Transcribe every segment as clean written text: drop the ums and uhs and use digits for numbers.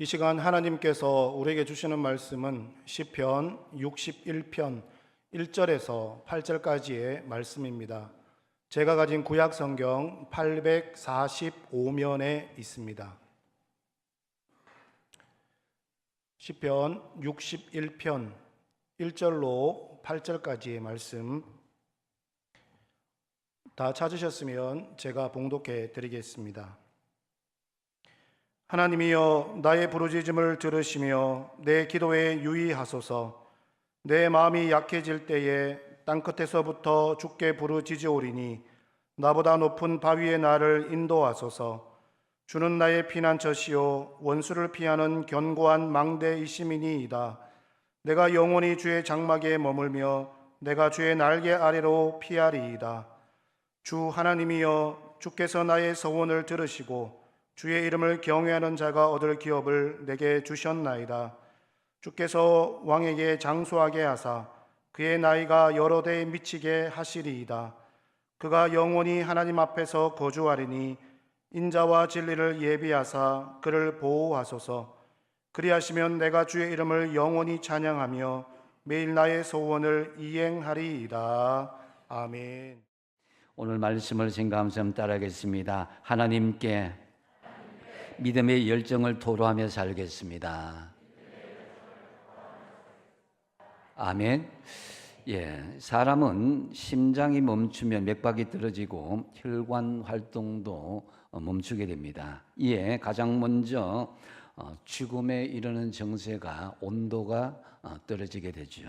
이 시간 하나님께서 우리에게 주시는 말씀은 시편 61편 1절에서 8절까지의 말씀입니다. 제가 가진 구약 성경 845면에 있습니다. 시편 61편 1절로 8절까지의 말씀 다 찾으셨으면 제가 봉독해 드리겠습니다. 하나님이여, 나의 부르짖음을 들으시며 내 기도에 유의하소서. 내 마음이 약해질 때에 땅끝에서부터 주께 부르짖으오리니 나보다 높은 바위에 나를 인도하소서. 주는 나의 피난처시요 원수를 피하는 견고한 망대이심이니이다. 내가 영원히 주의 장막에 머물며 내가 주의 날개 아래로 피하리이다. 주 하나님이여, 주께서 나의 서원을 들으시고 주의 이름을 경외하는 자가 얻을 기업을 내게 주셨나이다. 주께서 왕에게 장수하게 하사 그의 나이가 여러 대에 미치게 하시리이다. 그가 영원히 하나님 앞에서 거주하리니 인자와 진리를 예비하사 그를 보호하소서. 그리하시면 내가 주의 이름을 영원히 찬양하며 매일 나의 소원을 이행하리이다. 아멘. 오늘 말씀을 생각하면서 따라하겠습니다. 하나님께 믿음의 열정을 토로하며 살겠습니다. 아멘. 사람은 심장이 멈추면 맥박이 떨어지고 혈관 활동도 멈추게 됩니다. 이에 가장 먼저 죽음에 이르는 정세가 온도가 떨어지게 되죠.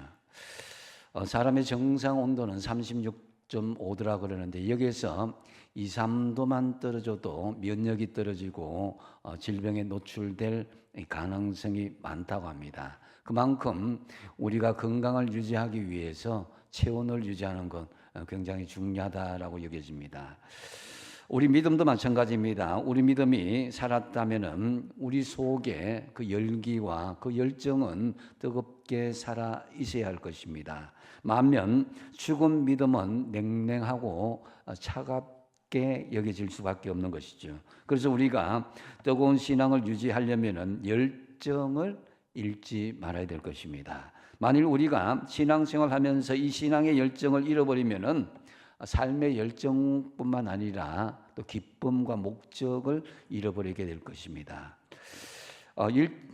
사람의 정상 온도는 36.5도라 그러는데 여기에서 2, 3도만 떨어져도 면역이 떨어지고 질병에 노출될 가능성이 많다고 합니다. 그만큼 우리가 건강을 유지하기 위해서 체온을 유지하는 것 굉장히 중요하다라고 여겨집니다. 우리 믿음도 마찬가지입니다. 우리 믿음이 살았다면은 우리 속에 그 열기와 그 열정은 뜨겁게 살아 있어야 할 것입니다. 반면 죽은 믿음은 냉랭하고 차갑게 여겨질 수밖에 없는 것이죠. 그래서 우리가 뜨거운 신앙을 유지하려면은 열정을 잃지 말아야 될 것입니다. 만일 우리가 신앙생활하면서 이 신앙의 열정을 잃어버리면은 삶의 열정뿐만 아니라 또 기쁨과 목적을 잃어버리게 될 것입니다.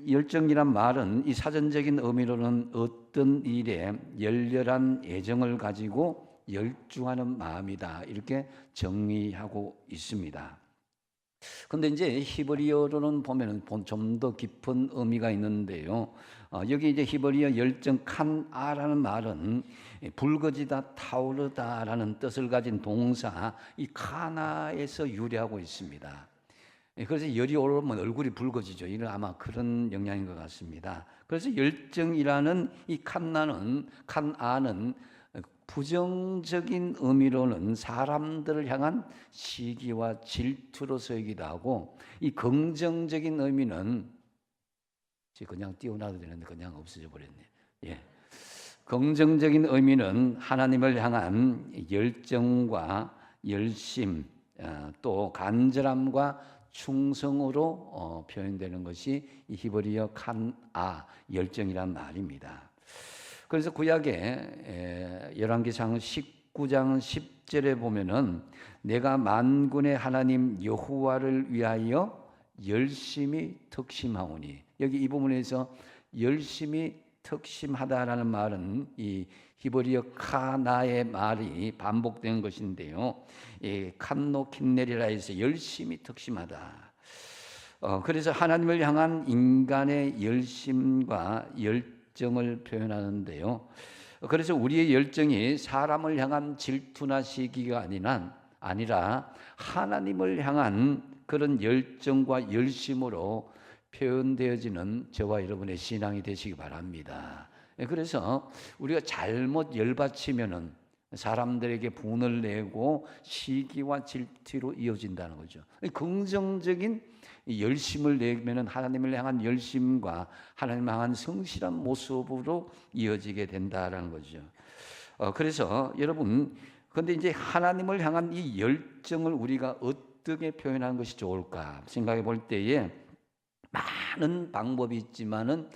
열정이란 말은 이 사전적인 의미로는 어떤 일에 열렬한 애정을 가지고 열중하는 마음이다, 이렇게 정의하고 있습니다. 근데 이제 히브리어로는 보면은 좀 더 깊은 의미가 있는데요. 여기 이제 히브리어 열정 칸아라는 말은 붉어지다, 타오르다라는 뜻을 가진 동사 이 카나에서 유래하고 있습니다. 그래서 열이 오르면 얼굴이 붉어지죠. 이는 아마 그런 영향인 것 같습니다. 그래서 열정이라는 이 칸아는 부정적인 의미로는 사람들을 향한 시기와 질투로서이기도 하고, 이 긍정적인 의미는 그냥 띄워놔도 되는데 그냥 없어져 버렸네. 긍정적인 의미는 하나님을 향한 열정과 열심, 또 간절함과 충성으로 표현되는 것이 이 히브리어 칸아, 열정이란 말입니다. 그래서 구약의 열왕기상 19장 10절에 보면은 내가 만군의 하나님 여호와를 위하여 열심히 특심하오니, 여기 이 부분에서 열심히 특심하다라는 말은 이 히브리어 카나의 말이 반복된 것인데요. 이 칸노 킨넬이라 해서 열심히 특심하다. 그래서 하나님을 향한 인간의 열심과 열정을 표현하는데요. 그래서 우리의 열정이 사람을 향한 질투나 시기가 아니라 하나님을 향한 그런 열정과 열심으로 표현되어지는 저와 여러분의 신앙이 되시기 바랍니다. 그래서 우리가 잘못 열받치면은 사람들에게 분을 내고 시기와 질투로 이어진다는 거죠. 긍정적인 열심을 내면은 하나님을 향한 열심과 하나님을 향한 성실한 모습으로 이어지게 된다라는 거죠. 그래서 여러분, 그런데 이제 하나님을 향한 이 열정을 우리가 어떻게 표현하는 것이 좋을까 생각해 볼 때에 많은 방법이 있지만은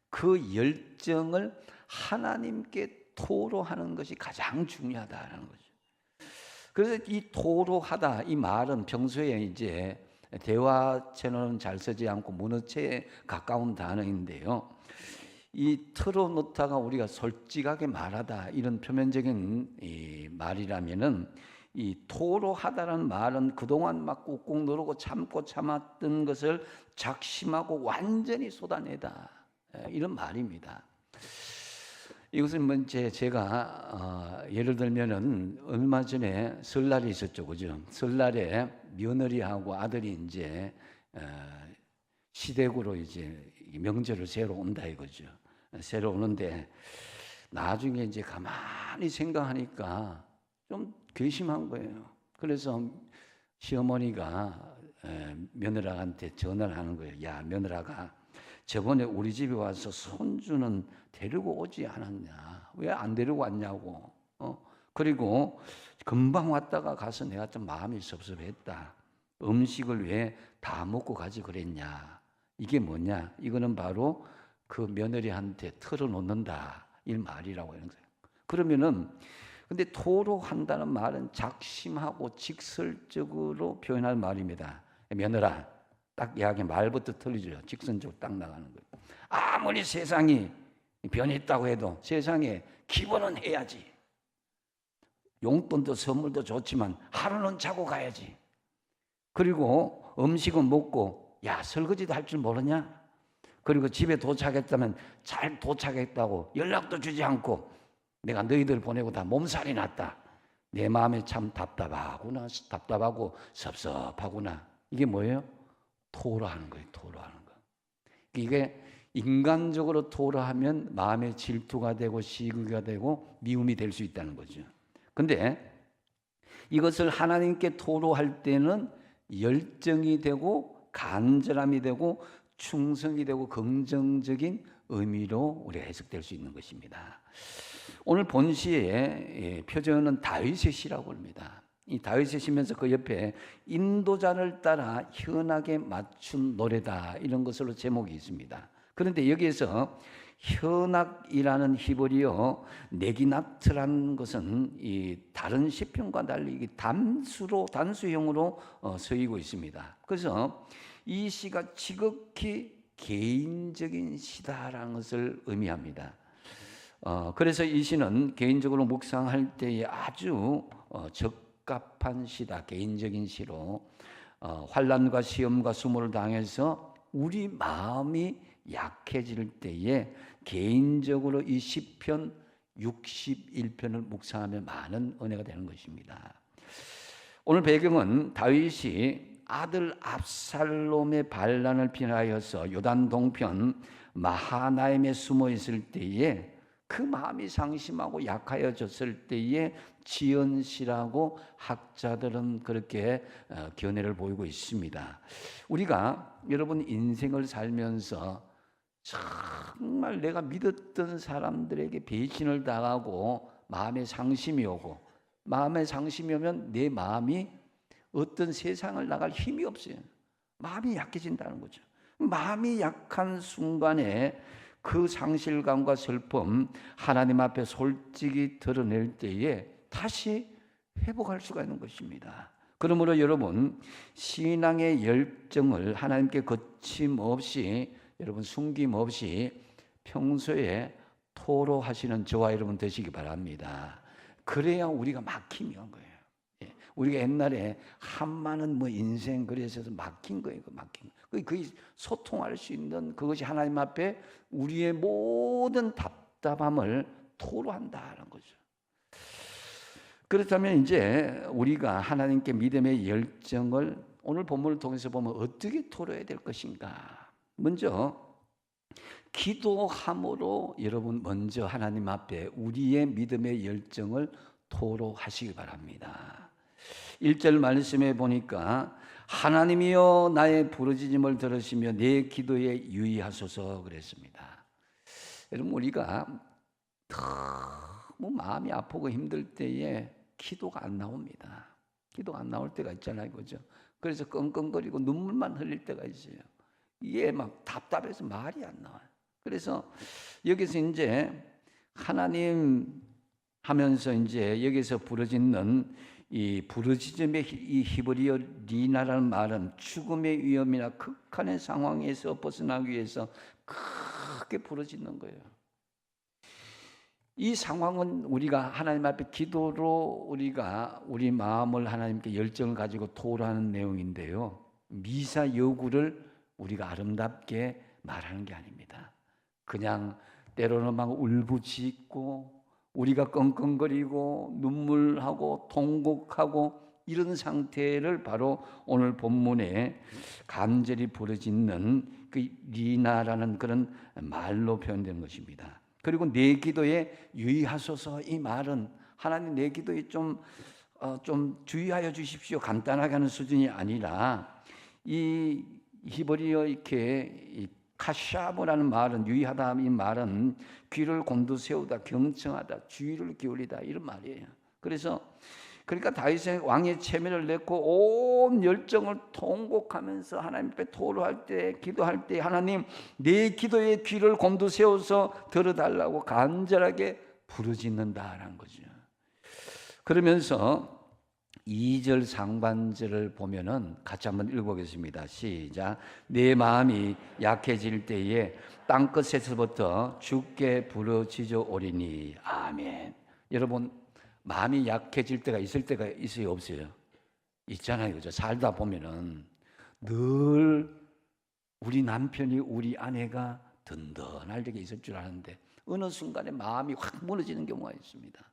그 열정을 하나님께 토로하는 것이 가장 중요하다는 거죠. 그래서 이 토로하다 이 말은 평소에 이제 대화체는 잘 쓰지 않고 문어체에 가까운 단어인데요. 이 털어놓다가 우리가 솔직하게 말하다 이런 표면적인 이 말이라면은 이 토로하다라는 말은 그동안 막 꾹꾹 누르고 참고 참았던 것을 작심하고 완전히 쏟아내다 이런 말입니다. 이것은 먼저 제가 예를 들면은 얼마 전에 설날이 있었죠, 그죠? 설날에 며느리하고 아들이 이제 시댁으로 이제 명절을 새로 온다 이거죠. 새로 오는데 나중에 이제 가만히 생각하니까 좀 괘씸한 거예요. 그래서 시어머니가 며느라한테 전화를 하는 거예요. 야, 며느라가 저번에 우리 집에 와서 손주는 데리고 오지 않았냐? 왜 안 데리고 왔냐고. 그리고 금방 왔다가 가서 내가 좀 마음이 섭섭했다. 음식을 왜 다 먹고 가지 그랬냐? 이게 뭐냐? 이거는 바로 그 며느리한테 털어놓는다 이 말이라고 하는 거예요. 그러면은 근데 토로한다는 말은 작심하고 직설적으로 표현할 말입니다. 며느라, 딱 이야기 말부터 틀리죠. 직선적으로 딱 나가는 거예요. 아무리 세상이 변했다고 해도 세상에 기본은 해야지. 용돈도 선물도 좋지만 하루는 자고 가야지. 그리고 음식은 먹고 야, 설거지도 할 줄 모르냐? 그리고 집에 도착했다면 잘 도착했다고 연락도 주지 않고 내가 너희들 보내고 다 몸살이 났다. 내 마음에 참 답답하고 섭섭하구나. 이게 뭐예요? 토로하는 거예요. 토로하는 거. 이게 인간적으로 토로하면 마음의 질투가 되고 시기가 되고 미움이 될 수 있다는 거죠. 근데 이것을 하나님께 토로할 때는 열정이 되고 간절함이 되고 충성이 되고 긍정적인 의미로 우리가 해석될 수 있는 것입니다. 오늘 본시의 표제어는 다윗의 시라고 합니다. 이 다윗의 시면서 그 옆에 인도자를 따라 현악에 맞춘 노래다 이런 것으로 제목이 있습니다. 그런데 여기에서 현악이라는 히브리어 네기나트라는 것은 이 다른 시편과 달리 단수형으로 쓰이고 있습니다. 그래서 이 시가 지극히 개인적인 시다라는 것을 의미합니다. 그래서 이 시는 개인적으로 묵상할 때에 아주 적합한 시다. 개인적인 시로 환난과 시험과 수모를 당해서 우리 마음이 약해질 때에 개인적으로 이 시편 61편을 묵상하면 많은 은혜가 되는 것입니다. 오늘 배경은 다윗이 아들 압살롬의 반란을 피하여서 요단 동편 마하나임에 숨어 있을 때에 그 마음이 상심하고 약하여졌을 때에 지은 시라고 학자들은 그렇게 견해를 보이고 있습니다. 우리가 여러분 인생을 살면서 정말 내가 믿었던 사람들에게 배신을 당하고 마음에 상심이 오고 마음에 상심이 오면 내 마음이 어떤 세상을 나갈 힘이 없어요. 마음이 약해진다는 거죠. 마음이 약한 순간에 그 상실감과 슬픔 하나님 앞에 솔직히 드러낼 때에 다시 회복할 수가 있는 것입니다. 그러므로 여러분 신앙의 열정을 하나님께 거침없이 여러분 숨김없이 평소에 토로하시는 저와 여러분 되시기 바랍니다. 그래야 우리가 막힘이 온 거예요. 우리가 옛날에 한마는 뭐 인생 그래서 막힌 거예요. 막힌 거. 그 소통할 수 있는 그것이 하나님 앞에 우리의 모든 답답함을 토로한다는 거죠. 그렇다면 이제 우리가 하나님께 믿음의 열정을 오늘 본문을 통해서 보면 어떻게 토로해야 될 것인가? 먼저 기도함으로 여러분 먼저 하나님 앞에 우리의 믿음의 열정을 토로하시기 바랍니다. 1절 말씀에 보니까 하나님이여 나의 부르짖음을 들으시며 내 기도에 유의하소서 그랬습니다. 여러분 우리가 너무 마음이 아프고 힘들 때에 기도가 안 나옵니다. 기도가 안 나올 때가 있잖아요, 그죠? 그래서 끙끙거리고 눈물만 흘릴 때가 있어요. 이게 막 답답해서 말이 안 나와요. 그래서 여기서 이제 하나님 하면서 이제 여기서 부르짖는 이 부르짖음의 이 히브리어 리나라는 말은 죽음의 위험이나 극한의 상황에서 벗어나기 위해서 크게 부르짖는 거예요. 이 상황은 우리가 하나님 앞에 기도로 우리가 우리 마음을 하나님께 열정을 가지고 토로하는 내용인데요. 미사 여구를 우리가 아름답게 말하는 게 아닙니다. 그냥 때로는 막 울부짖고 우리가 끙끙거리고 눈물하고 통곡하고 이런 상태를 바로 오늘 본문에 간절히 부르짖는 그 리나라는 그런 말로 표현된 것입니다. 그리고 내 기도에 유의하소서, 이 말은 하나님 내 기도에 좀 주의하여 주십시오 간단하게 하는 수준이 아니라 이 히브리어 이렇게 카샤브라는 말은 유의하다, 이 말은 귀를 곤두세우다, 경청하다, 주의를 기울이다 이런 말이에요. 그러니까 다윗의 왕의 체면을 냈고 온 열정을 통곡하면서 하나님 앞에 토로할 때, 기도할 때 하나님 내 기도에 귀를 곤두세워서 들어달라고 간절하게 부르짖는다라는 거죠. 그러면서 2절 상반절을 보면은 같이 한번 읽어보겠습니다. 시작. 내 마음이 약해질 때에 땅끝에서부터 주께 부르짖어 오리니. 아멘. 여러분 마음이 약해질 때가 있을 때가 있어요, 없어요? 있잖아요, 그죠? 살다 보면은 늘 우리 남편이 우리 아내가 든든할 때가 있을 줄 아는데 어느 순간에 마음이 확 무너지는 경우가 있습니다.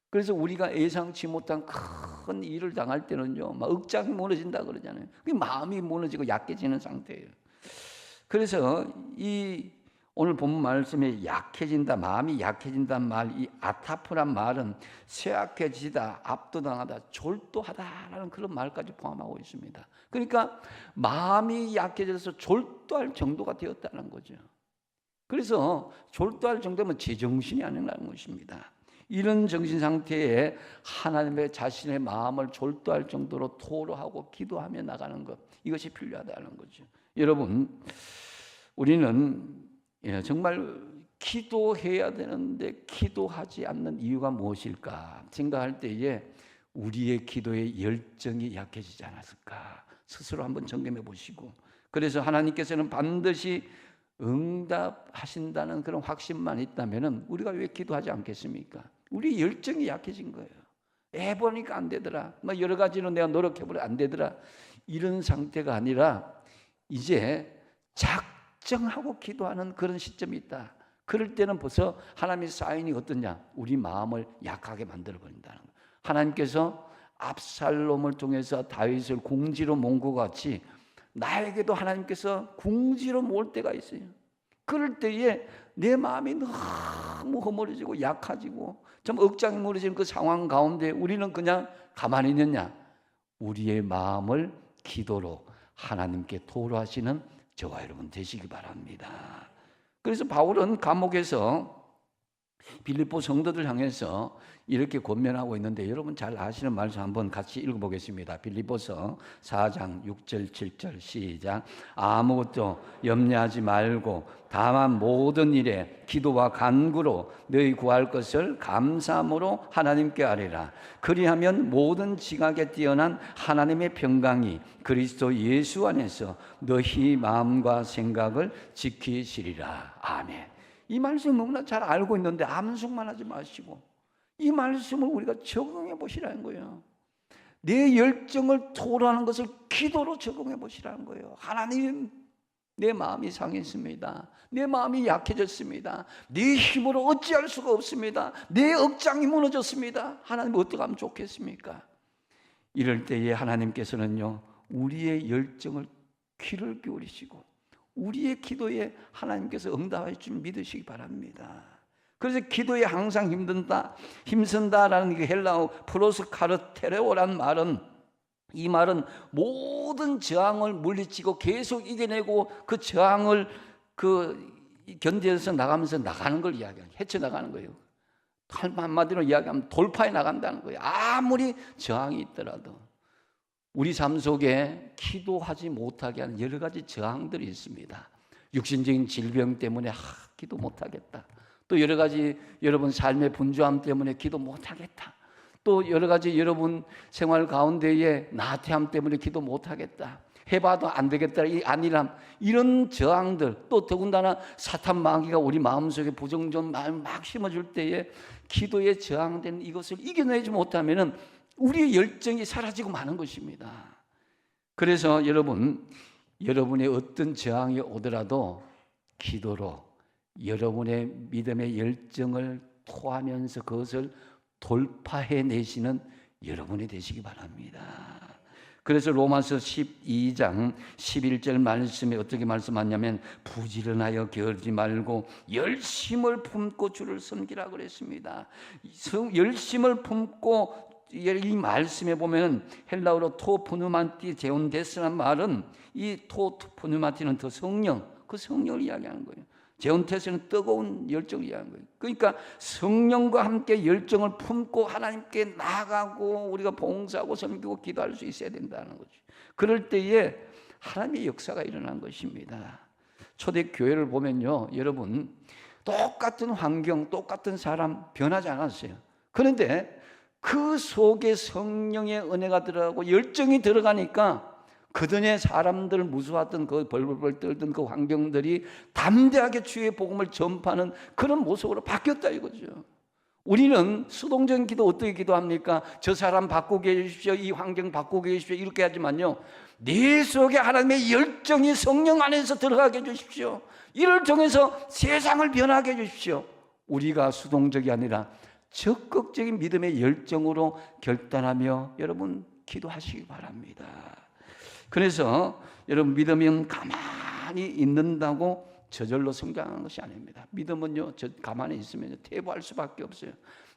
그래서 우리가 예상치 못한 큰 일을 당할 때는요, 막 억장이 무너진다 그러잖아요. 그게 마음이 무너지고 약해지는 상태예요. 그래서 이 오늘 본문 말씀에 약해진다, 마음이 약해진다는 말, 이 아타프란 말은 쇠약해지다, 압도당하다, 졸도하다라는 그런 말까지 포함하고 있습니다. 그러니까 마음이 약해져서 졸도할 정도가 되었다는 거죠. 그래서 졸도할 정도면 제정신이 아니라는 것입니다. 이런 정신 상태에 하나님의 자신의 마음을 졸도할 정도로 토로하고 기도하며 나가는 것, 이것이 필요하다는 거죠. 여러분, 우리는 정말 기도해야 되는데 기도하지 않는 이유가 무엇일까 생각할 때에 우리의 기도의 열정이 약해지지 않았을까 스스로 한번 점검해 보시고, 그래서 하나님께서는 반드시 응답하신다는 그런 확신만 있다면 우리가 왜 기도하지 않겠습니까? 우리 열정이 약해진 거예요. 해보니까 안 되더라, 여러 가지로 내가 노력해보려 안 되더라, 이런 상태가 아니라 이제 작정하고 기도하는 그런 시점이 있다. 그럴 때는 벌써 하나님의 사인이 어떠냐? 우리 마음을 약하게 만들어버린다는 거예요. 하나님께서 압살롬을 통해서 다윗을 궁지로 모은 것 같이 나에게도 하나님께서 궁지로 모을 때가 있어요. 그럴 때에 내 마음이 너무 허물어지고 약해지고 좀 억장이 무너지는 그 상황 가운데 우리는 그냥 가만히 있느냐? 우리의 마음을 기도로 하나님께 토로하시는 저와 여러분 되시기 바랍니다. 그래서 바울은 감옥에서 빌립보 성도들 향해서 이렇게 권면하고 있는데 여러분 잘 아시는 말씀 한번 같이 읽어보겠습니다. 빌립보서 4장 6절 7절 시작. 아무것도 염려하지 말고 다만 모든 일에 기도와 간구로 너희 구할 것을 감사함으로 하나님께 아뢰라. 그리하면 모든 지각에 뛰어난 하나님의 평강이 그리스도 예수 안에서 너희 마음과 생각을 지키시리라. 아멘. 이 말씀 너무나 잘 알고 있는데 암송만 하지 마시고 이 말씀을 우리가 적용해 보시라는 거예요. 내 열정을 토로하는 것을 기도로 적용해 보시라는 거예요. 하나님, 내 마음이 상했습니다. 내 마음이 약해졌습니다. 내 힘으로 어찌할 수가 없습니다. 내 억장이 무너졌습니다. 하나님 어떻게 하면 좋겠습니까? 이럴 때에 하나님께서는요, 우리의 열정을 귀를 기울이시고 우리의 기도에 하나님께서 응답할 줄 믿으시기 바랍니다. 그래서 기도에 항상 힘쓴다라는 그 헬라어 프로스카르테레오라는 말은, 이 말은 모든 저항을 물리치고 계속 이겨내고 그 저항을 견뎌서 나가면서 나가는 걸 이야기해요. 헤쳐나가는 거예요. 한마디로 이야기하면 돌파해 나간다는 거예요. 아무리 저항이 있더라도. 우리 삶 속에 기도하지 못하게 하는 여러 가지 저항들이 있습니다. 육신적인 질병 때문에 기도 못하겠다. 또 여러 가지 여러분 삶의 분주함 때문에 기도 못하겠다. 또 여러 가지 여러분 생활 가운데에 나태함 때문에 기도 못하겠다. 해봐도 안 되겠다. 이 안일함, 이런 저항들, 또 더군다나 사탄 마귀가 우리 마음속에 부정전 마음 막 심어줄 때에 기도에 저항된 이것을 이겨내지 못하면은 우리의 열정이 사라지고 마는 것입니다. 그래서 여러분의 어떤 저항이 오더라도 기도로 여러분의 믿음의 열정을 토하면서 그것을 돌파해내시는 여러분이 되시기 바랍니다. 그래서 로마서 12장 11절 말씀에 어떻게 말씀하냐면 부지런하여 게으르지 말고 열심을 품고 주를 섬기라 그랬습니다. 열심을 품고 이 말씀에 보면 헬라어로 토푸누마티 제온데스라는 말은 이 토푸누마티는 더 성령, 그 성령을 이야기하는 거예요. 제온테스는 뜨거운 열정을 이야기하는 거예요. 그러니까 성령과 함께 열정을 품고 하나님께 나아가고 우리가 봉사하고 섬기고 기도할 수 있어야 된다는 거죠. 그럴 때에 하나님의 역사가 일어난 것입니다. 초대교회를 보면요, 여러분 똑같은 환경, 똑같은 사람 변하지 않았어요. 그런데 그 속에 성령의 은혜가 들어가고 열정이 들어가니까 그전에 사람들을 무수했던 그 벌벌벌 떨던 그 환경들이 담대하게 주의 복음을 전파하는 그런 모습으로 바뀌었다 이거죠. 우리는 수동적인 기도 어떻게 기도합니까? 저 사람 바꾸게 해주십시오, 이 환경 바꾸게 해주십시오 이렇게 하지만요, 내 속에 하나님의 열정이 성령 안에서 들어가게 해주십시오. 이를 통해서 세상을 변하게 해주십시오. 우리가 수동적이 아니라 적극적인 믿음의 열정으로 결단하며 여러분 기도하시기 바랍니다. 그래서 여러분 믿음은 가만히 있는다고 저절로 성장하는 것이 아닙니다. 믿음은요, 가만히 있으면 퇴보할 수밖에 없어요.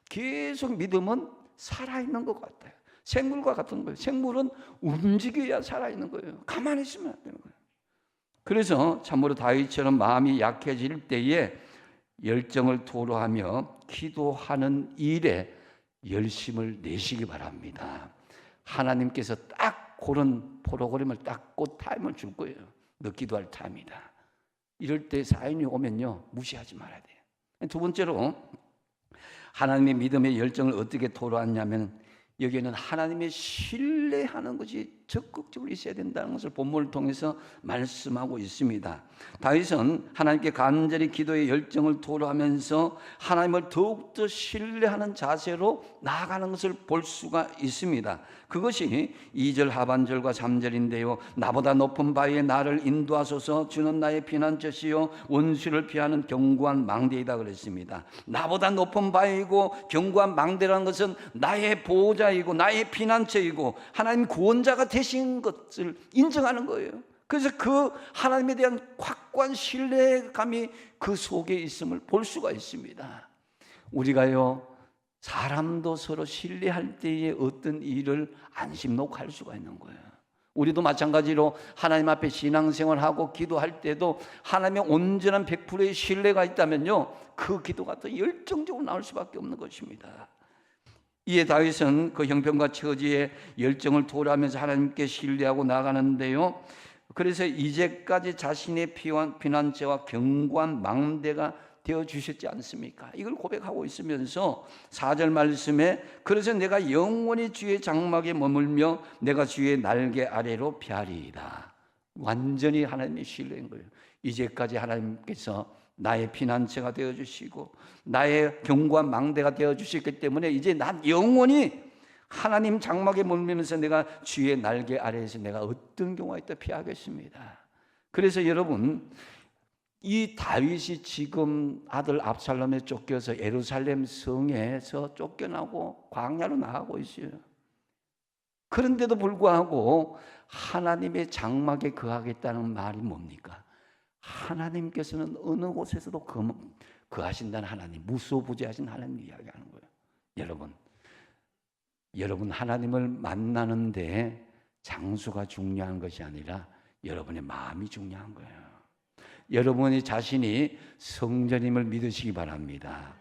계속 믿음은 살아있는 것 같아요. 생물과 같은 거예요. 생물은 움직여야 살아있는 거예요. 가만히 있으면 안 되는 거예요. 그래서 참으로 다윗처럼 마음이 약해질 때에 열정을 토로하며 기도하는 일에 열심을 내시기 바랍니다. 하나님께서 딱 그런 프로그램을 딱 그 타임을 줄 거예요. 너 기도할 타임이다. 이럴 때 사연이 오면요, 무시하지 말아야 돼요. 두 번째로 하나님의 믿음의 열정을 어떻게 토로하냐면 여기에는 하나님의 신뢰하는 것이 적극적으로 있어야 된다는 것을 본문을 통해서 말씀하고 있습니다. 다윗은 하나님께 간절히 기도의 열정을 토로하면서 하나님을 더욱더 신뢰하는 자세로 나아가는 것을 볼 수가 있습니다. 그것이 2절 하반절과 3절인데요. 나보다 높은 바위에 나를 인도하소서, 주는 나의 피난처시요 원수를 피하는 견고한 망대이다 그랬습니다. 나보다 높은 바위고 견고한 망대라는 것은 나의 보호자이고 나의 피난처이고 하나님 구원자가 되신 것을 인정하는 거예요. 그래서 그 하나님에 대한 확고한 신뢰감이 그 속에 있음을 볼 수가 있습니다. 우리가요, 사람도 서로 신뢰할 때에 어떤 일을 안심 놓고 할 수가 있는 거예요. 우리도 마찬가지로 하나님 앞에 신앙생활하고 기도할 때도 하나님의 온전한 100%의 신뢰가 있다면요, 그 기도가 더 열정적으로 나올 수밖에 없는 것입니다. 이에 다윗은 그 형편과 처지에 열정을 토로하면서 하나님께 신뢰하고 나가는데요, 그래서 이제까지 자신의 피난처와 견고한 망대가 되어주셨지 않습니까? 이걸 고백하고 있으면서 4절 말씀에 그래서 내가 영원히 주의 장막에 머물며 내가 주의 날개 아래로 피하리이다. 완전히 하나님의 신뢰인 거예요. 이제까지 하나님께서 나의 피난처가 되어주시고 나의 견고한 망대가 되어주셨기 때문에 이제 난 영원히 하나님 장막에 머물면서 내가 주의 날개 아래에서 내가 어떤 경우가 있다 피하겠습니다. 그래서 여러분, 이 다윗이 지금 아들 압살롬에 쫓겨서 예루살렘 성에서 쫓겨나고 광야로 나가고 있어요. 그런데도 불구하고 하나님의 장막에 거하겠다는 말이 뭡니까? 하나님께서는 어느 곳에서도 거하신다는 하나님, 무소부재하신 하나님 이야기하는 거예요. 여러분 하나님을 만나는데 장소가 중요한 것이 아니라 여러분의 마음이 중요한 거예요. 여러분이 자신이 성전임을 믿으시기 바랍니다.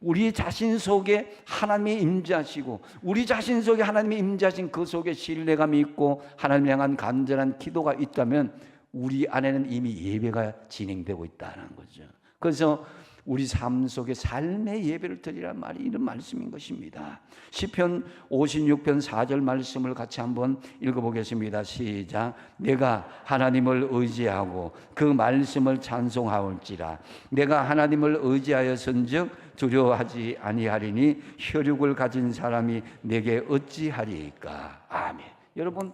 우리 자신 속에 하나님이 임재하시고 우리 자신 속에 하나님이 임재하신 그 속에 신뢰감이 있고 하나님을 향한 간절한 기도가 있다면 우리 안에는 이미 예배가 진행되고 있다는 거죠. 그래서 우리 삶 속에 삶의 예배를 드리라는 말이 이런 말씀인 것입니다. 시편 56편 4절 말씀을 같이 한번 읽어보겠습니다. 시작. 내가 하나님을 의지하고 그 말씀을 찬송하올지라. 내가 하나님을 의지하였은즉 두려워하지 아니하리니 혈육을 가진 사람이 내게 어찌하리이까. 아멘. 여러분,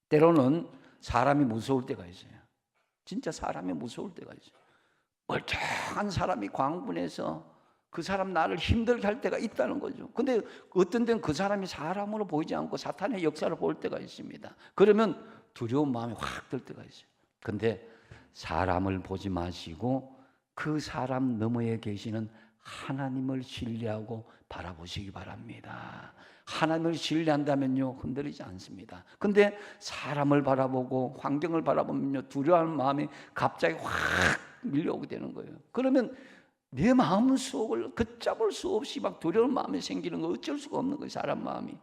때로는 사람이 무서울 때가 있어요. 진짜 사람이 무서울 때가 있어요. 멀쩡한 사람이 광분해서 그 사람 나를 힘들게 할 때가 있다는 거죠. 근데 어떤 때는 그 사람이 사람으로 보이지 않고 사탄의 역사를 볼 때가 있습니다. 그러면 두려운 마음이 확 들 때가 있어요. 근데 사람을 보지 마시고 그 사람 너머에 계시는 하나님을 신뢰하고 바라보시기 바랍니다. 하나님을 신뢰한다면요 흔들리지 않습니다. 근데 사람을 바라보고 환경을 바라보면요 두려워하는 마음이 갑자기 확 밀려오게 되는 거예요. 그러면 내 마음 속을 걷잡을 수 없이 막 두려운 마음이 생기는 거 어쩔 수가 없는 거예요. 사람 마음이.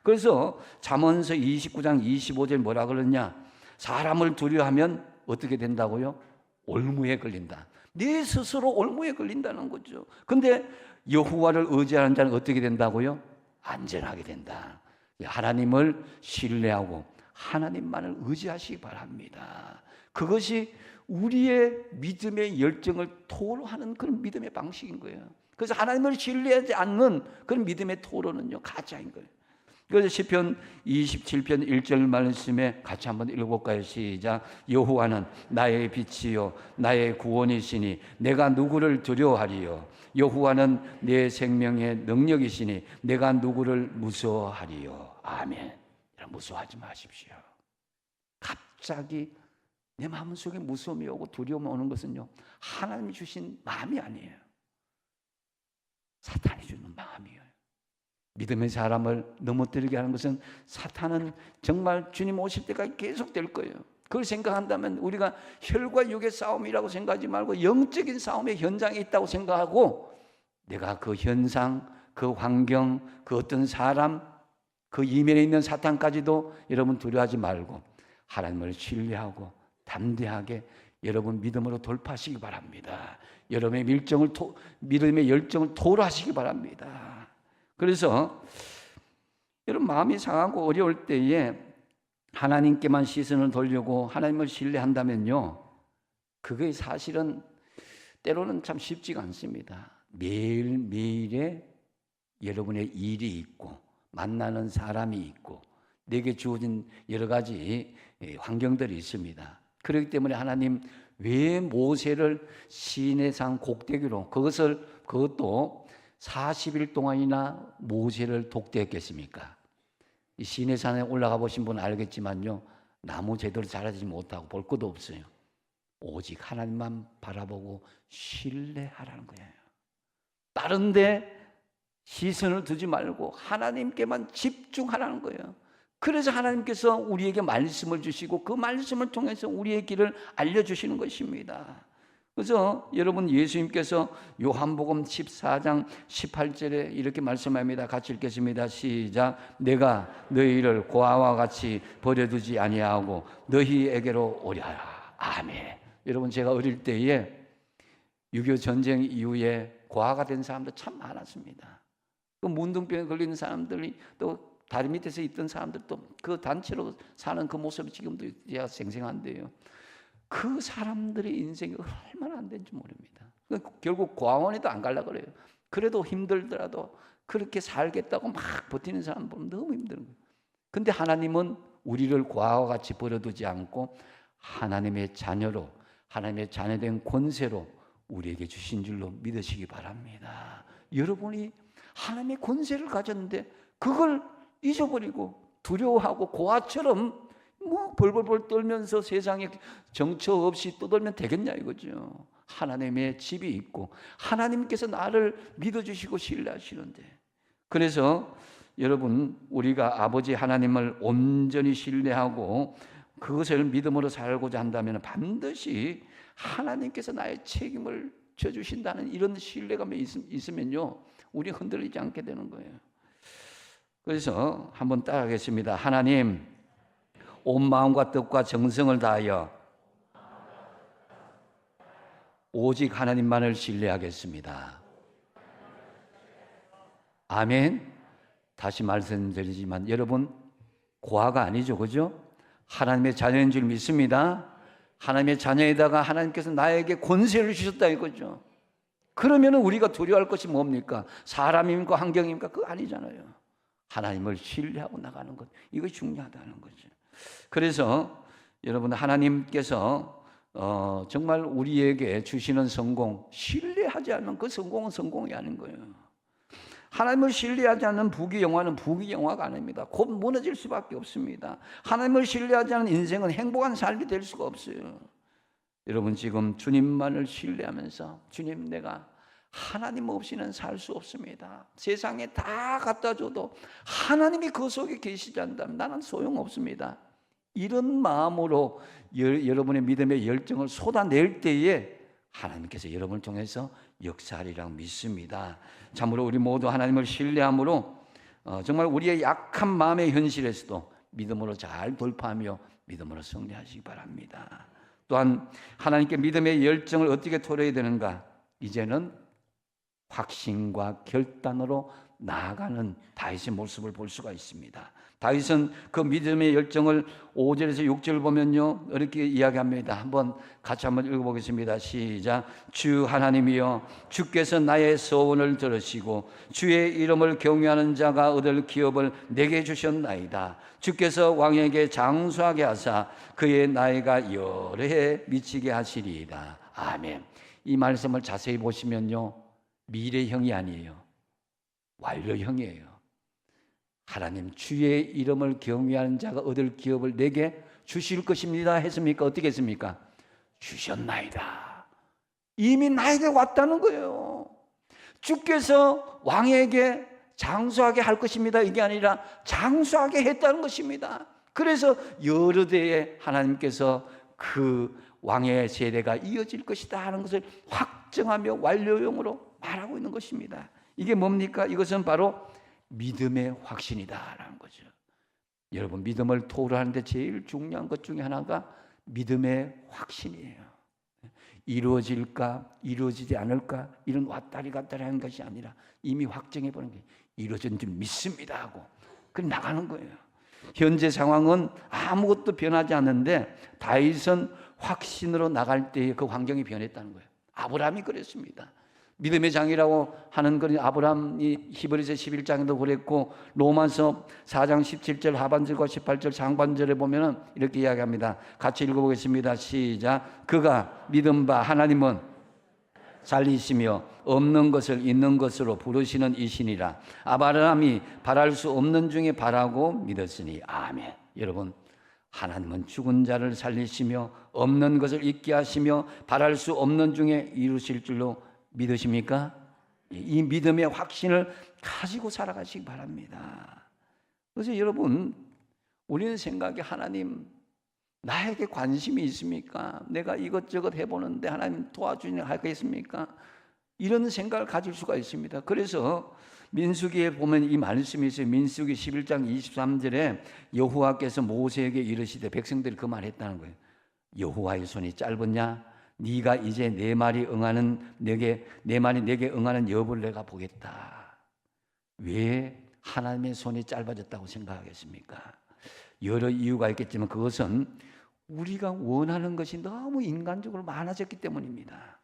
그래서 잠언서 29장 25절 뭐라 그러냐? 사람을 두려워하면 어떻게 된다고요? 올무에 걸린다. 내 스스로 올무에 걸린다는 거죠. 근데 여호와를 의지하는 자는 어떻게 된다고요? 안전하게 된다. 하나님을 신뢰하고 하나님만을 의지하시기 바랍니다. 그것이 우리의 믿음의 열정을 토로하는 그런 믿음의 방식인 거예요. 그래서 하나님을 신뢰하지 않는 그런 믿음의 토로는요 가짜인 거예요. 그래서 시편 27편 1절 말씀에 같이 한번 읽어볼까요? 시작. 여호와는 나의 빛이요 나의 구원이시니 내가 누구를 두려워하리요. 여호와는 내 생명의 능력이시니 내가 누구를 무서워하리요. 아멘. 무서워하지 마십시오. 갑자기 내 마음속에 무서움이 오고 두려움이 오는 것은요 하나님이 주신 마음이 아니에요. 사탄이 주는 마음이에요. 믿음의 사람을 넘어뜨리게 하는 것은 사탄은 정말 주님 오실 때까지 계속될 거예요. 그걸 생각한다면 우리가 혈과 육의 싸움이라고 생각하지 말고 영적인 싸움의 현장에 있다고 생각하고 내가 그 현상, 그 환경, 그 어떤 사람, 그 이면에 있는 사탄까지도 여러분 두려워하지 말고 하나님을 신뢰하고 담대하게 여러분 믿음으로 돌파하시기 바랍니다. 여러분의 믿음의 열정을 토로하시기 바랍니다. 그래서 여러분 마음이 상하고 어려울 때에 하나님께만 시선을 돌리고 하나님을 신뢰한다면요 그게 사실은 때로는 참 쉽지가 않습니다. 매일매일의 여러분의 일이 있고 만나는 사람이 있고 내게 주어진 여러 가지 환경들이 있습니다. 그렇기 때문에 하나님 왜 모세를 시내산 곡대기로 그것도 40일 동안이나 모세를 독대했겠습니까? 이 시내산에 올라가 보신 분은 알겠지만요 나무 제대로 자라지 못하고 볼 것도 없어요. 오직 하나님만 바라보고 신뢰하라는 거예요. 다른 데 시선을 두지 말고 하나님께만 집중하라는 거예요. 그래서 하나님께서 우리에게 말씀을 주시고 그 말씀을 통해서 우리의 길을 알려주시는 것입니다. 그래서 여러분 예수님께서 요한복음 14장 18절에 이렇게 말씀합니다. 같이 읽겠습니다. 시작. 내가 너희를 고아와 같이 버려두지 아니하고 너희에게로 오리하라. 아멘. 여러분 제가 어릴 때에 6.25 전쟁 이후에 고아가 된 사람들 참 많았습니다. 그 문둥병에 걸리는 사람들이 또 다리 밑에서 있던 사람들도 그 단체로 사는 그 모습이 지금도 제가 생생한데요. 그 사람들의 인생이 얼마나 안 된지 모릅니다. 결국 고아원에도 안 가려고 그래요. 그래도 힘들더라도 그렇게 살겠다고 막 버티는 사람 보면 너무 힘든 거예요. 근데 하나님은 우리를 고아와 같이 버려두지 않고 하나님의 자녀로 하나님의 자녀된 권세로 우리에게 주신 줄로 믿으시기 바랍니다. 여러분이 하나님의 권세를 가졌는데 그걸 잊어버리고 두려워하고 고아처럼 뭐 벌벌벌 떨면서 세상에 정처 없이 떠돌면 되겠냐 이거죠. 하나님의 집이 있고 하나님께서 나를 믿어주시고 신뢰하시는데 그래서 여러분 우리가 아버지 하나님을 온전히 신뢰하고 그것을 믿음으로 살고자 한다면 반드시 하나님께서 나의 책임을 쳐주신다는 이런 신뢰감이 있으면요, 우리 흔들리지 않게 되는 거예요. 그래서 한번 따라하겠습니다. 하나님, 온 마음과 뜻과 정성을 다하여 오직 하나님만을 신뢰하겠습니다. 아멘. 다시 말씀드리지만 여러분, 고아가 아니죠, 그죠? 하나님의 자녀인 줄 믿습니다. 하나님의 자녀에다가 하나님께서 나에게 권세를 주셨다 이거죠. 그러면 우리가 두려워할 것이 뭡니까? 사람입니까? 환경입니까? 그거 아니잖아요. 하나님을 신뢰하고 나가는 것, 이것이 중요하다는 거죠. 그래서 여러분, 하나님께서 정말 우리에게 주시는 성공, 신뢰하지 않으면 그 성공은 성공이 아닌 거예요. 하나님을 신뢰하지 않는 부귀영화는 부귀영화가 아닙니다. 곧 무너질 수밖에 없습니다. 하나님을 신뢰하지 않는 인생은 행복한 삶이 될 수가 없어요. 여러분, 지금 주님만을 신뢰하면서 주님, 내가 하나님 없이는 살 수 없습니다. 세상에 다 갖다 줘도 하나님이 그 속에 계시지 않다면 나는 소용없습니다. 이런 마음으로 여러분의 믿음의 열정을 쏟아낼 때에 하나님께서 여러분을 통해서 역사하리라 믿습니다. 참으로 우리 모두 하나님을 신뢰함으로 정말 우리의 약한 마음의 현실에서도 믿음으로 잘 돌파하며 믿음으로 승리하시기 바랍니다. 또한 하나님께 믿음의 열정을 어떻게 토로해야 되는가? 이제는 확신과 결단으로 나아가는 다윗의 모습을 볼 수가 있습니다. 다윗은 그 믿음의 열정을 5절에서 6절을 보면요, 이렇게 이야기합니다. 같이 한번 읽어보겠습니다. 시작. 주 하나님이여, 주께서 나의 소원을 들으시고 주의 이름을 경외하는 자가 얻을 기업을 내게 주셨나이다. 주께서 왕에게 장수하게 하사 그의 나이가 여러 해 미치게 하시리이다. 아멘. 이 말씀을 자세히 보시면요, 미래형이 아니에요, 완료형이에요. 하나님, 주의 이름을 경외하는 자가 얻을 기업을 내게 주실 것입니다 했습니까? 어떻게 했습니까? 주셨나이다. 이미 나에게 왔다는 거예요. 주께서 왕에게 장수하게 할 것입니다, 이게 아니라 장수하게 했다는 것입니다. 그래서 여러 대에 하나님께서 그 왕의 세대가 이어질 것이다 하는 것을 확정하며 완료형으로 말하고 있는 것입니다. 이게 뭡니까? 이것은 바로 믿음의 확신이다라는 거죠. 여러분, 믿음을 토로하는데 제일 중요한 것 중에 하나가 믿음의 확신이에요. 이루어질까 이루어지지 않을까 이런 왔다리 갔다리 하는 것이 아니라 이미 확정해 보는 게 이루어진 줄 믿습니다 하고 그럼 나가는 거예요. 현재 상황은 아무것도 변하지 않는데 다윗은 확신으로 나갈 때에 그 환경이 변했다는 거예요. 아브라함이 그랬습니다. 믿음의 장이라고 하는 건 아브라함이 히브리서 11장에도 그랬고 로마서 4장 17절 하반절과 18절 상반절에 보면은 이렇게 이야기합니다. 같이 읽어보겠습니다. 시작. 그가 믿은 바 하나님은 살리시며 없는 것을 있는 것으로 부르시는 이시니라. 아브라함이 바랄 수 없는 중에 바라고 믿었으니. 아멘. 여러분, 하나님은 죽은 자를 살리시며 없는 것을 있게 하시며 바랄 수 없는 중에 이루실 줄로 믿으십니까? 이 믿음의 확신을 가지고 살아가시기 바랍니다. 그래서 여러분, 우리는 생각에 하나님 나에게 관심이 있습니까? 내가 이것저것 해보는데 하나님 도와주니 하겠습니까? 이런 생각을 가질 수가 있습니다. 그래서 민수기에 보면 이 말씀이 있어요. 민수기 11장 23절에 여호와께서 모세에게 이르시되 백성들이 그 말했다는 거예요. 여호와의 손이 짧으냐? 네가 이제 내 말이 내게 응하는 여부를 내가 보겠다. 왜 하나님의 손이 짧아졌다고 생각하겠습니까? 여러 이유가 있겠지만 그것은 우리가 원하는 것이 너무 인간적으로 많아졌기 때문입니다.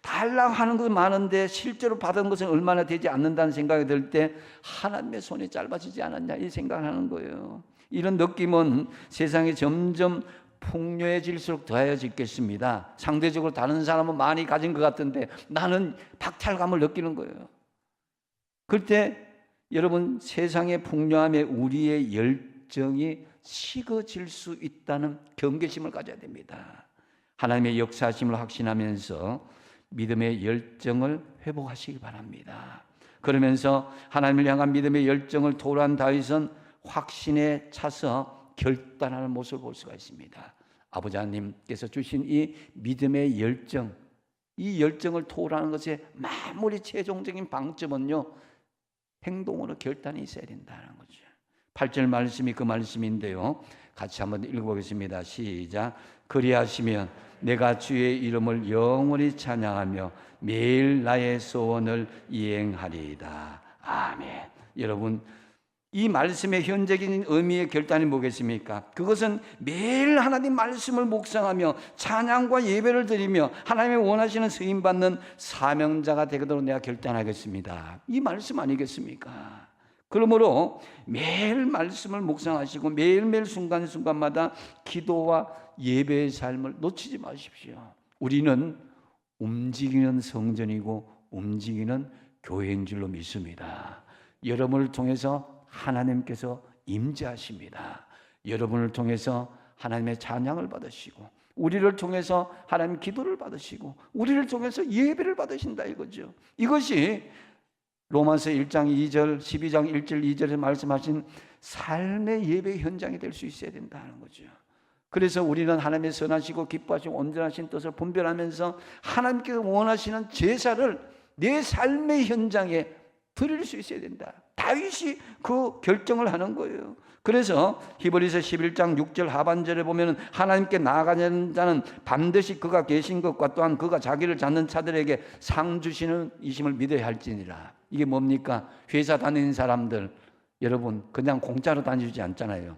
달라고 하는 것은 많은데 실제로 받은 것은 얼마나 되지 않는다는 생각이 들 때 하나님의 손이 짧아지지 않았냐 이 생각을 하는 거예요. 이런 느낌은 세상에 점점 풍요해질수록 더해지겠습니다. 상대적으로 다른 사람은 많이 가진 것 같은데 나는 박탈감을 느끼는 거예요. 그럴 때 여러분, 세상의 풍요함에 우리의 열정이 식어질 수 있다는 경계심을 가져야 됩니다. 하나님의 역사하심을 확신하면서 믿음의 열정을 회복하시기 바랍니다. 그러면서 하나님을 향한 믿음의 열정을 토로한 다윗은 확신에 차서 결단하는 모습을 볼 수가 있습니다. 아버지 하나님께서 주신 이 믿음의 열정, 이 열정을 토로하는 것의 마무리 최종적인 방점은요, 행동으로 결단이 있어야 된다는 거죠. 8절 말씀이 그 말씀인데요, 같이 한번 읽어보겠습니다. 시작. 그리하시면 내가 주의 이름을 영원히 찬양하며 매일 나의 소원을 이행하리이다. 아멘. 여러분, 이 말씀의 현재적인 의미의 결단이 뭐겠습니까? 그것은 매일 하나님 말씀을 묵상하며 찬양과 예배를 드리며 하나님의 원하시는 쓰임받는 사명자가 되도록 내가 결단하겠습니다. 이 말씀 아니겠습니까? 그러므로 매일 말씀을 묵상하시고 매일매일 순간순간마다 기도와 예배의 삶을 놓치지 마십시오. 우리는 움직이는 성전이고 움직이는 교회인 줄로 믿습니다. 여러분을 통해서 하나님께서 임재하십니다. 여러분을 통해서 하나님의 찬양을 받으시고 우리를 통해서 하나님 기도를 받으시고 우리를 통해서 예배를 받으신다 이거죠. 이것이 로마서 1장 2절 12장 1절 2절에 말씀하신 삶의 예배 현장이 될 수 있어야 된다는 거죠. 그래서 우리는 하나님의 선하시고 기뻐하시고 온전하신 뜻을 분별하면서 하나님께서 원하시는 제사를 내 삶의 현장에 드릴 수 있어야 된다. 다윗이 그 결정을 하는 거예요. 그래서 히브리서 11장 6절 하반절에 보면 하나님께 나아가는 자는 반드시 그가 계신 것과 또한 그가 자기를 찾는 자들에게 상 주시는 이심을 믿어야 할지니라. 이게 뭡니까? 회사 다니는 사람들, 여러분 그냥 공짜로 다니지 않잖아요.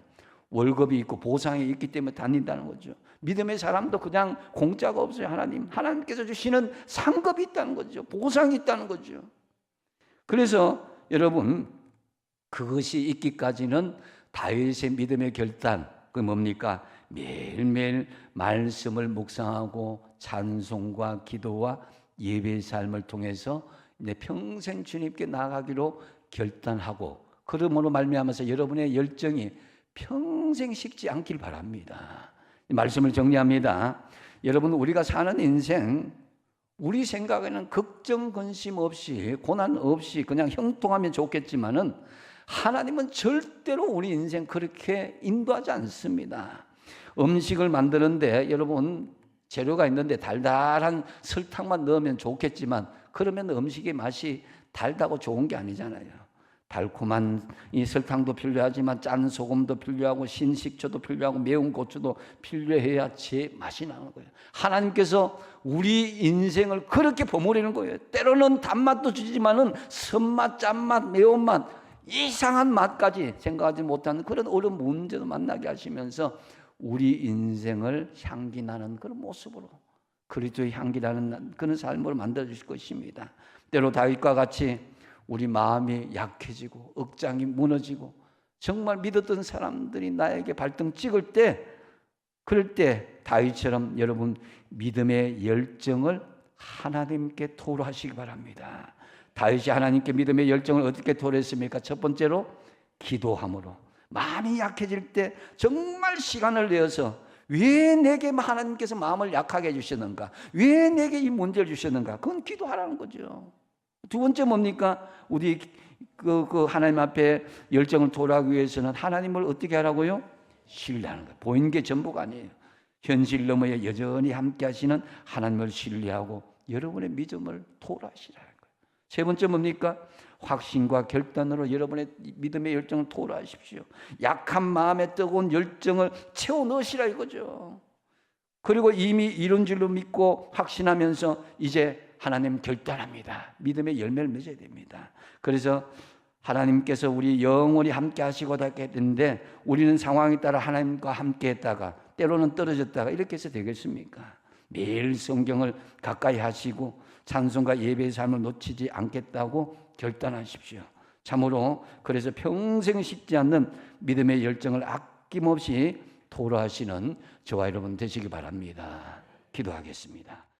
월급이 있고 보상이 있기 때문에 다닌다는 거죠. 믿음의 사람도 그냥 공짜가 없어요. 하나님께서 주시는 상급이 있다는 거죠. 보상이 있다는 거죠. 그래서 여러분 그것이 있기까지는 다윗의 믿음의 결단, 그 뭡니까? 매일매일 말씀을 묵상하고 찬송과 기도와 예배의 삶을 통해서 이제 평생 주님께 나아가기로 결단하고 그러므로 말미암아서 여러분의 열정이 평생 식지 않길 바랍니다. 말씀을 정리합니다. 여러분 우리가 사는 인생 우리 생각에는 걱정 근심 없이 고난 없이 그냥 형통하면 좋겠지만은 하나님은 절대로 우리 인생 그렇게 인도하지 않습니다. 음식을 만드는데 여러분 재료가 있는데 달달한 설탕만 넣으면 좋겠지만 그러면 음식의 맛이 달다고 좋은 게 아니잖아요. 달콤한 이 설탕도 필요하지만 짠 소금도 필요하고 신식초도 필요하고 매운 고추도 필요해야 제 맛이 나는 거예요. 하나님께서 우리 인생을 그렇게 버무리는 거예요. 때로는 단맛도 주지만은 선맛, 짠맛, 매운맛, 이상한 맛까지 생각하지 못하는 그런 어려운 문제도 만나게 하시면서 우리 인생을 향기 나는 그런 모습으로 그리스도의 향기 나는 그런 삶으로 만들어 주실 것입니다. 때로 다윗과 같이 우리 마음이 약해지고 억장이 무너지고 정말 믿었던 사람들이 나에게 발등 찍을 때 그럴 때 다윗처럼 여러분 믿음의 열정을 하나님께 토로하시기 바랍니다. 다윗이 하나님께 믿음의 열정을 어떻게 토로했습니까? 첫 번째로 기도함으로 마음이 약해질 때 정말 시간을 내어서 왜 내게 하나님께서 마음을 약하게 해주셨는가? 왜 내게 이 문제를 주셨는가? 그건 기도하라는 거죠. 두 번째 뭡니까? 우리 그 하나님 앞에 열정을 토로하기 위해서는 하나님을 어떻게 하라고요? 신뢰하는 거예요. 보이는 게 전부가 아니에요. 현실 너머에 여전히 함께 하시는 하나님을 신뢰하고 여러분의 믿음을 토로하시라는 거예요. 세 번째 뭡니까? 확신과 결단으로 여러분의 믿음의 열정을 토로하십시오. 약한 마음에 뜨거운 열정을 채워 넣으시라 이거죠. 그리고 이미 이룬 줄로 믿고 확신하면서 이제 하나님 결단합니다. 믿음의 열매를 맺어야 됩니다. 그래서 하나님께서 우리 영원히 함께 하시고 하겠는데 우리는 상황에 따라 하나님과 함께 했다가 때로는 떨어졌다가 이렇게 해서 되겠습니까? 매일 성경을 가까이 하시고 찬송과 예배의 삶을 놓치지 않겠다고 결단하십시오. 참으로 그래서 평생 식지 않는 믿음의 열정을 아낌없이 토로하시는 저와 여러분 되시기 바랍니다. 기도하겠습니다.